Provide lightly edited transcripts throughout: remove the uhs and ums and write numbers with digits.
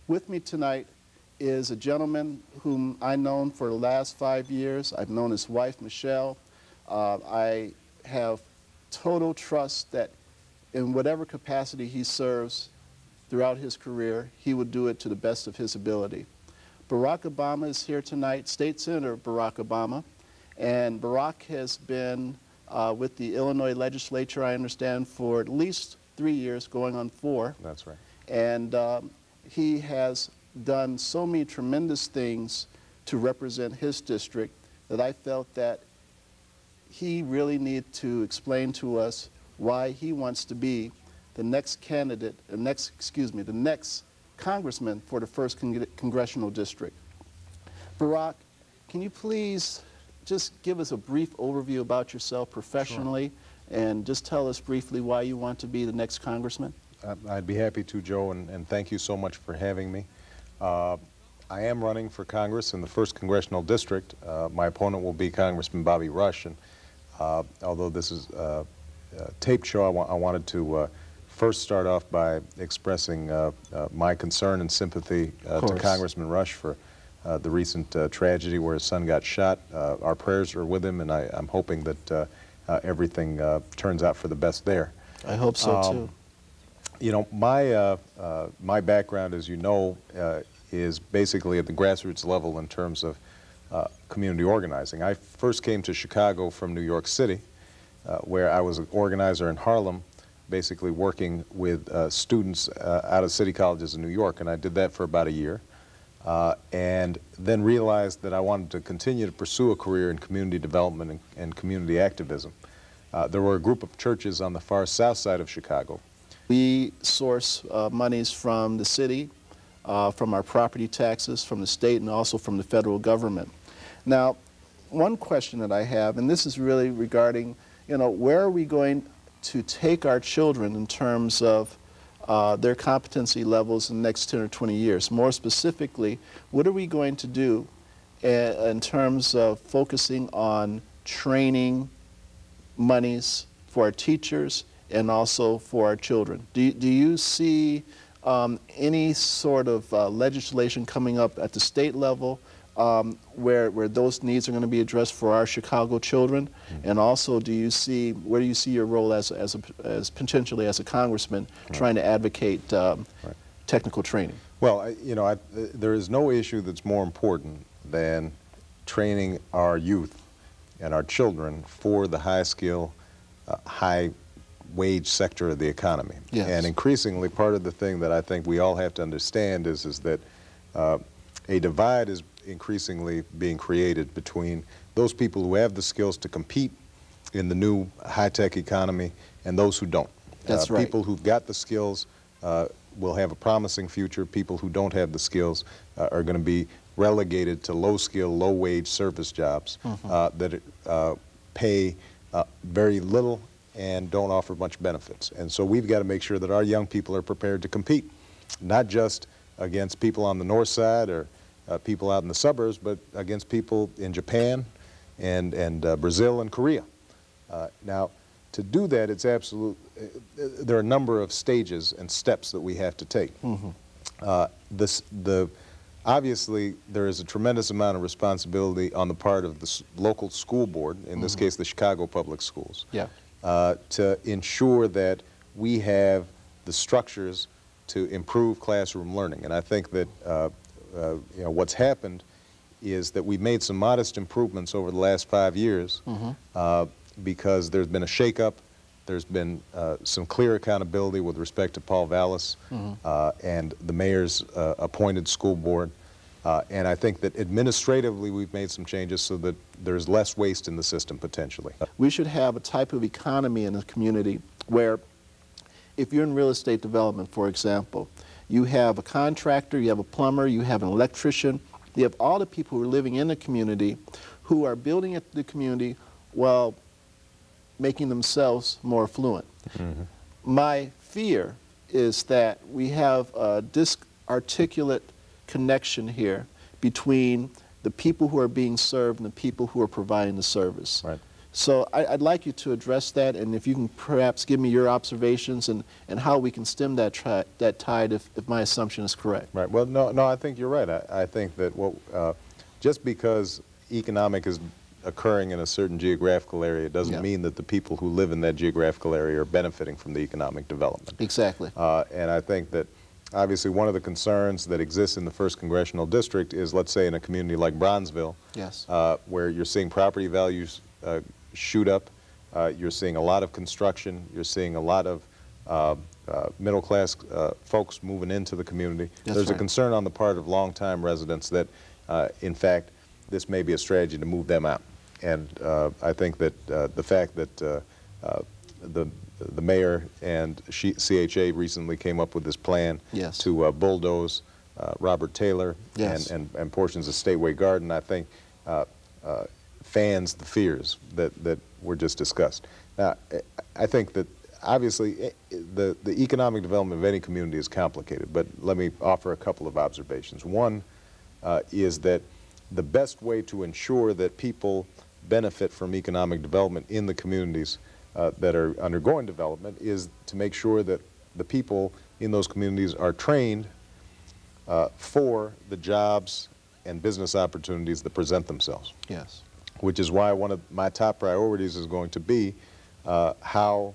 With me tonight is a gentleman whom I've known for the last 5 years. I've known his wife, Michelle. I have total trust that in whatever capacity he serves throughout his career, he will do it to the best of his ability. Barack Obama is here tonight, State Senator Barack Obama, and Barack has been with the Illinois legislature, I understand, for at least 3 years, going on 4. That's right. And he has done so many tremendous things to represent his district that I felt that he really needed to explain to us why he wants to be the next candidate, the next congressman for the 1st Congressional District. Barack, can you please just give us a brief overview about yourself professionally? Sure. And just tell us briefly why you want to be the next congressman? I'd be happy to, Joe, and thank you so much for having me. I am running for Congress in the 1st Congressional District. My opponent will be Congressman Bobby Rush, and although this is a taped show, I wanted to first start off by expressing my concern and sympathy to Congressman Rush for the recent tragedy where his son got shot. Our prayers are with him, and I'm hoping that everything turns out for the best there. I hope so, too. You know, my background, as you know, is basically at the grassroots level in terms of community organizing. I first came to Chicago from New York City, where I was an organizer in Harlem, basically working with students out of city colleges in New York, and I did that for about a year, and then realized that I wanted to continue to pursue a career in community development and community activism. There were a group of churches on the far south side of Chicago. We source monies from the city, from our property taxes, from the state, and also from the federal government. Now, one question that I have, and this is really regarding, you know, where are we going to take our children in terms of their competency levels in the next 10 or 20 years? More specifically, what are we going to do in terms of focusing on training monies for our teachers and also for our children? Do you see any sort of legislation coming up at the state level where those needs are going to be addressed for our Chicago children? Mm-hmm. And also, where do you see your role as potentially as a congressman trying to advocate technical training? Well, you know, there is no issue that's more important than training our youth and our children for the high-skill, high-wage sector of the economy. Yes. And increasingly, part of the thing that I think we all have to understand is that a divide is increasingly being created between those people who have the skills to compete in the new high-tech economy and those who don't. That's right. People who've got the skills will have a promising future. People who don't have the skills are going to be relegated to low-skill, low-wage service jobs that pay very little and don't offer much benefits. And so we've got to make sure that our young people are prepared to compete, not just against people on the north side or people out in the suburbs, but against people in Japan and Brazil and Korea. Now, to do that, it's there are a number of stages and steps that we have to take. Obviously, there is a tremendous amount of responsibility on the part of the local school board, in this case the Chicago Public Schools, to ensure that we have the structures to improve classroom learning. And I think that you know, what's happened is that we've made some modest improvements over the last 5 years because there's been a shakeup. There's been some clear accountability with respect to Paul Vallis and the mayor's appointed school board. And I think that administratively we've made some changes so that there's less waste in the system potentially. We should have a type of economy in the community where if you're in real estate development, for example, you have a contractor, you have a plumber, you have an electrician, you have all the people who are living in the community who are building the community while making themselves more affluent. My fear is that we have a disarticulate connection here between the people who are being served and the people who are providing the service. So I'd like you to address that, and if you can perhaps give me your observations and how we can stem that tide if my assumption is correct. Right. Well, no, I think you're right. I think that just because economic is occurring in a certain geographical area doesn't mean that the people who live in that geographical area are benefiting from the economic development. Exactly. And I think that obviously one of the concerns that exists in the 1st Congressional District is, let's say, in a community like Bronzeville, yes, where you're seeing property values shoot up, you're seeing a lot of construction, you're seeing a lot of middle-class folks moving into the community. There's a concern on the part of longtime residents that, in fact, this may be a strategy to move them out. And I think that the fact that the mayor and CHA recently came up with this plan to bulldoze Robert Taylor and portions of Stateway Garden, I think fans the fears that were just discussed. Now, I think that obviously the economic development of any community is complicated, but let me offer a couple of observations. One is that the best way to ensure that people benefit from economic development in the communities that are undergoing development is to make sure that the people in those communities are trained for the jobs and business opportunities that present themselves. Yes. Which is why one of my top priorities is going to be how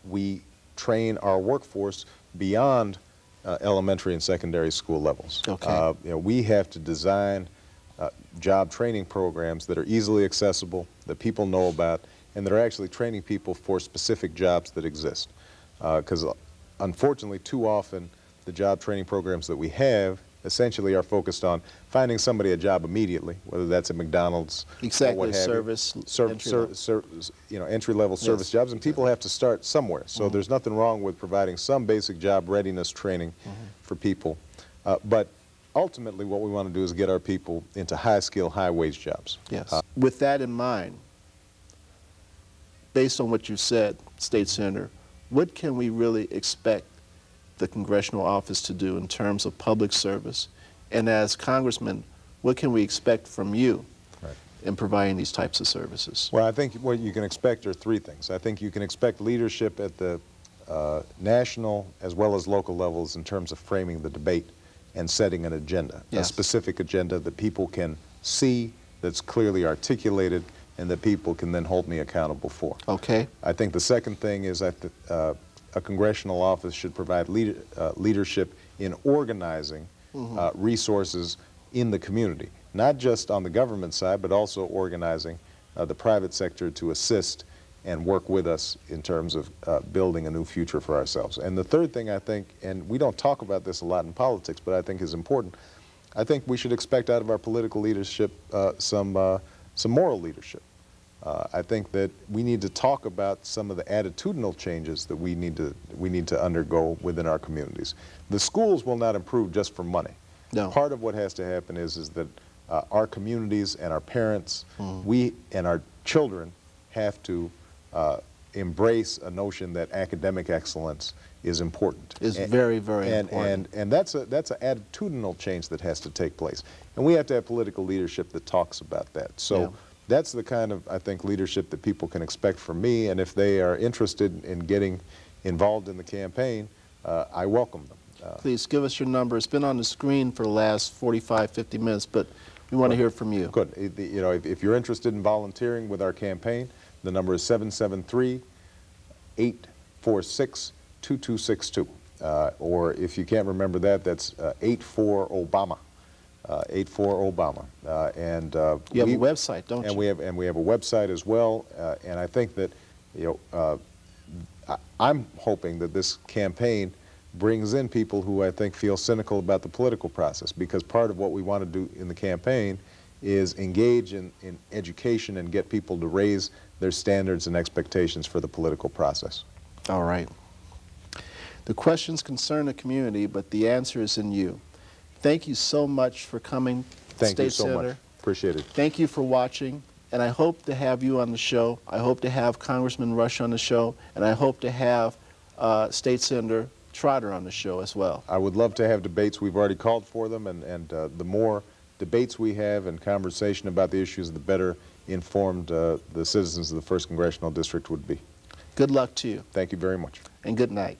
we train our workforce beyond elementary and secondary school levels. Okay. We have to design job training programs that are easily accessible, that people know about, and that are actually training people for specific jobs that exist. Because unfortunately, too often, the job training programs that we have essentially are focused on finding somebody a job immediately, whether that's at McDonald's or what have you. Entry-level service jobs, and people have to start somewhere. So there's nothing wrong with providing some basic job readiness training for people. But ultimately, what we want to do is get our people into high-skill, high-wage jobs. Yes. With that in mind, based on what you said, State Senator, what can we really expect the Congressional Office to do in terms of public service? And as Congressman, what can we expect from you in providing these types of services? Well, I think what you can expect are three things. I think you can expect leadership at the national as well as local levels in terms of framing the debate and setting an agenda, a specific agenda that people can see, that's clearly articulated, and that people can then hold me accountable for. Okay. I think the second thing is that a congressional office should provide leadership in organizing resources in the community, not just on the government side, but also organizing the private sector to assist and work with us in terms of building a new future for ourselves. And the third thing, I think, and we don't talk about this a lot in politics, but I think is important, I think we should expect out of our political leadership some moral leadership. I think that we need to talk about some of the attitudinal changes that we need to undergo within our communities. The schools will not improve just for money. No. Part of what has to happen is that our communities and our parents, we and our children have to embrace a notion that academic excellence is important. It's very, very important. And that's an attitudinal change that has to take place. And we have to have political leadership that talks about that. So that's the kind of, I think, leadership that people can expect from me. And if they are interested in getting involved in the campaign, I welcome them. Please give us your number. It's been on the screen for the last 45, 50 minutes, but we want to hear from you. Good. If you're interested in volunteering with our campaign, the number is 773-846-2262. Or if you can't remember that, that's 84-OBAMA. 84-OBAMA. You have a website, don't you? And we have a website as well. And I think that, I'm hoping that this campaign brings in people who I think feel cynical about the political process, because part of what we want to do in the campaign is engage in education and get people to raise their standards and expectations for the political process. All right. The questions concern the community, but the answer is in you. Thank you so much for coming, Thank you State so Senator. much. Appreciate it. Thank you for watching, and I hope to have you on the show. I hope to have Congressman Rush on the show, and I hope to have State Senator Trotter on the show as well. I would love to have debates. We've already called for them, and the more debates we have and conversation about the issues, the better informed the citizens of the 1st Congressional District would be. Good luck to you. Thank you very much. And good night.